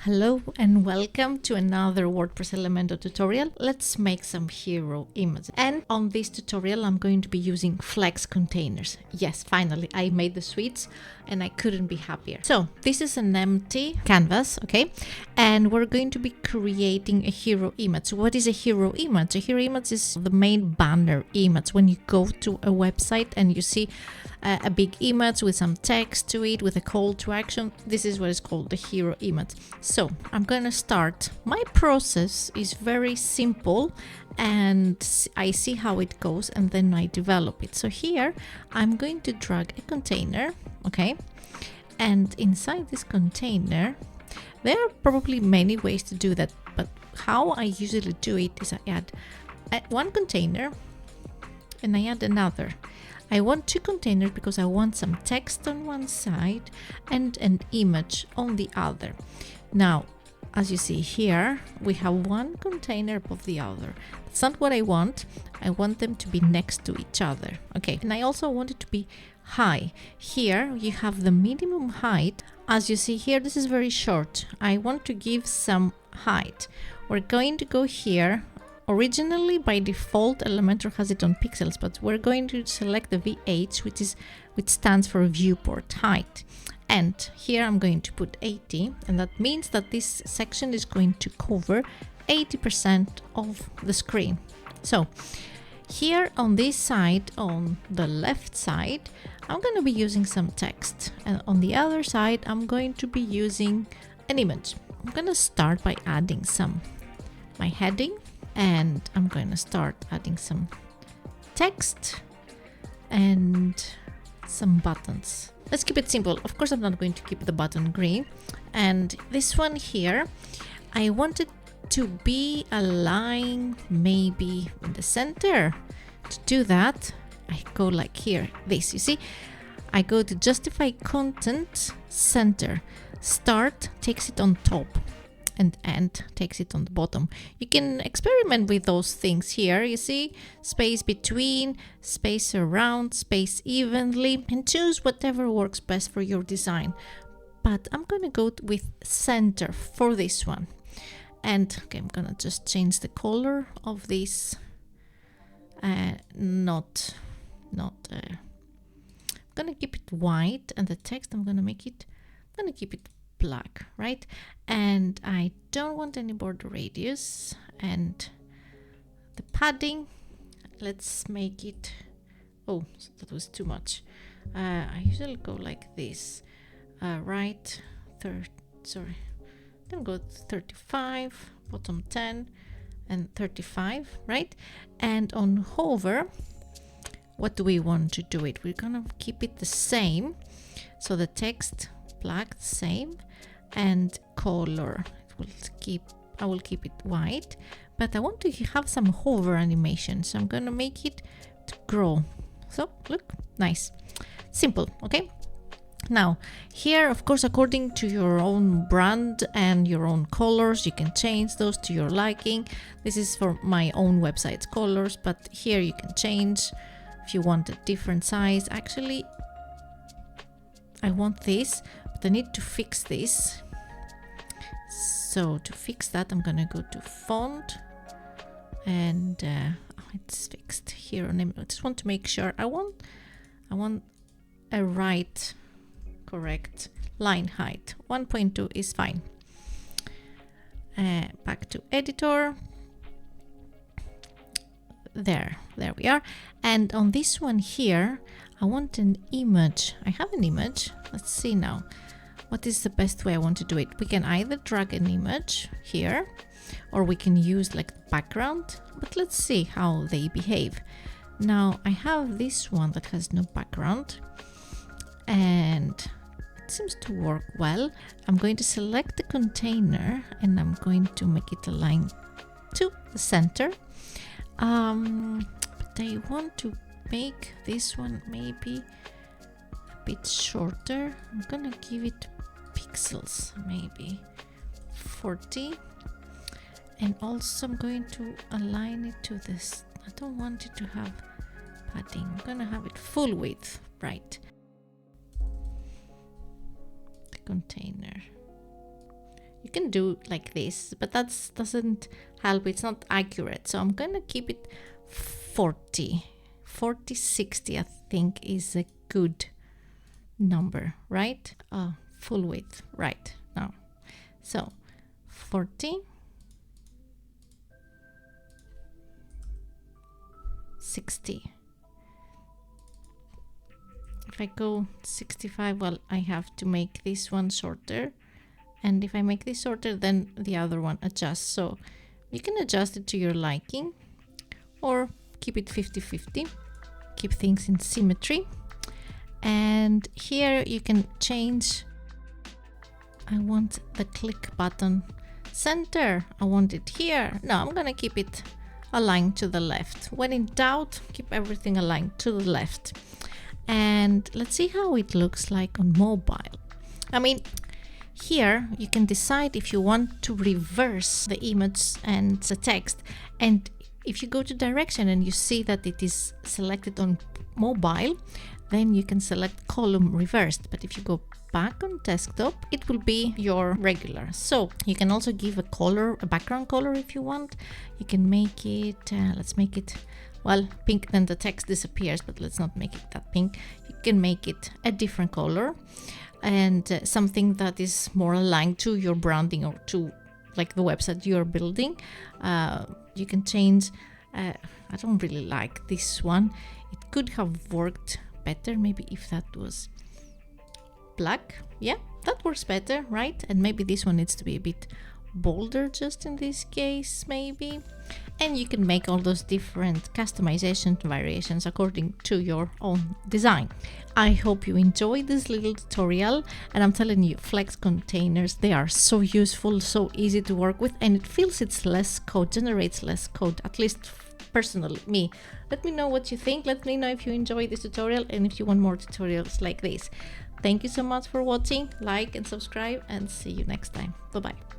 Hello and welcome to another WordPress Elementor tutorial. Let's make some hero images. And on this tutorial, I'm going to be using Flex containers. Yes, finally, I made the switch and I couldn't be happier. So this is an empty canvas, okay? And we're going to be creating a hero image. What is a hero image? A hero image is the main banner image. When you go to a website and you see a big image with some text to it, with a call to action, this is what is called the hero image. So I'm going to start. My process is very simple and I see how it goes and then I develop it. So here I'm going to drag a container, okay? And inside this container, there are probably many ways to do that, but how I usually do it is I add one container and I add another. I want two containers because I want some text on one side and an image on the other. Now, as you see here, we have one container above the other. That's not what I want. I want them to be next to each other. Okay, and I also want it to be high. Here you have the minimum height. As you see here, this is very short. I want to give some height. We're going to go here. Originally, by default, Elementor has it on pixels, but we're going to select the VH, which stands for viewport height. And here I'm going to put 80, and that means that this section is going to cover 80% of the screen. So here on this side, on the left side, I'm going to be using some text, and on the other side, I'm going to be using an image. I'm going to start by adding my heading. And I'm going to start adding some text and some buttons. Let's keep it simple. Of course, I'm not going to keep the button green. And this one here, I want it to be a line maybe in the center. To do that, I go like here, this, you see? I go to justify content center. Start takes it on top. And end takes it on the bottom. You can experiment with those things here. You see, space between, space around, space evenly, and choose whatever works best for your design. But I'm going to go with center for this one. And okay, I'm going to just change the color of this. I'm going to keep it white, and the text I'm going to keep it black, right? And I don't want any border radius, and the padding, let's make it, oh, that was too much. I usually go like this, right? Sorry, I'm gonna go 35, bottom 10 and 35, right? And on hover, what do we want to do it? We're gonna keep it the same, so the text black, the same, and color I will keep it white, but I want to have some hover animation, so I'm going to make it to grow. So look, nice, simple. Okay, now here, of course, according to your own brand and your own colors, you can change those to your liking. This is for my own website's colors, but here you can change if you want a different size. Actually, I want this, but I need to fix this. So to fix that, I'm gonna go to font, and it's fixed here on image. I just want to make sure I want a correct line height. 1.2 is fine. Back to editor. There we are. And on this one here, I want an image. I have an image. Let's see now. What is the best way I want to do it? We can either drag an image here, or we can use like the background, but let's see how they behave. Now I have this one that has no background, and it seems to work well. I'm going to select the container and I'm going to make it align to the center. But I want to make this one maybe a bit shorter. I'm gonna give it pixels, maybe 40, and also I'm going to align it to this. I don't want it to have padding. I'm gonna have it full width, right? The container. You can do like this, but that doesn't help. It's not accurate. So I'm going to keep it 40. 40, 60, I think is a good number, right? Full width, right now. So 40, 60. If I go 65, well, I have to make this one shorter. And if I make this shorter, then the other one adjusts. So you can adjust it to your liking or keep it 50-50. Keep things in symmetry. And here you can change. I want the click button center. I want it here. No, I'm gonna keep it aligned to the left. When in doubt, keep everything aligned to the left. And let's see how it looks like on mobile. I mean, here you can decide if you want to reverse the image and the text. And if you go to direction and you see that it is selected on mobile, then you can select column reversed. But if you go back on desktop, it will be your regular. So you can also give a color, a background color if you want. You can make it, let's make it, well, pink, then the text disappears, but let's not make it that pink. You can make it a different color and something that is more aligned to your branding or to like the website you're building. You can change, I don't really like this one. It could have worked better maybe if that was black. Yeah, that works better, right? And maybe this one needs to be a bit bolder just in this case maybe. And you can make all those different customization variations according to your own design. I hope you enjoyed this little tutorial, and I'm telling you, flex containers, they are so useful, so easy to work with, and it feels it's less code, generates less code, at least personally, me. Let me know what you think. Let me know if you enjoyed this tutorial and if you want more tutorials like this. Thank you so much for watching. Like and subscribe, and see you next time. Bye bye.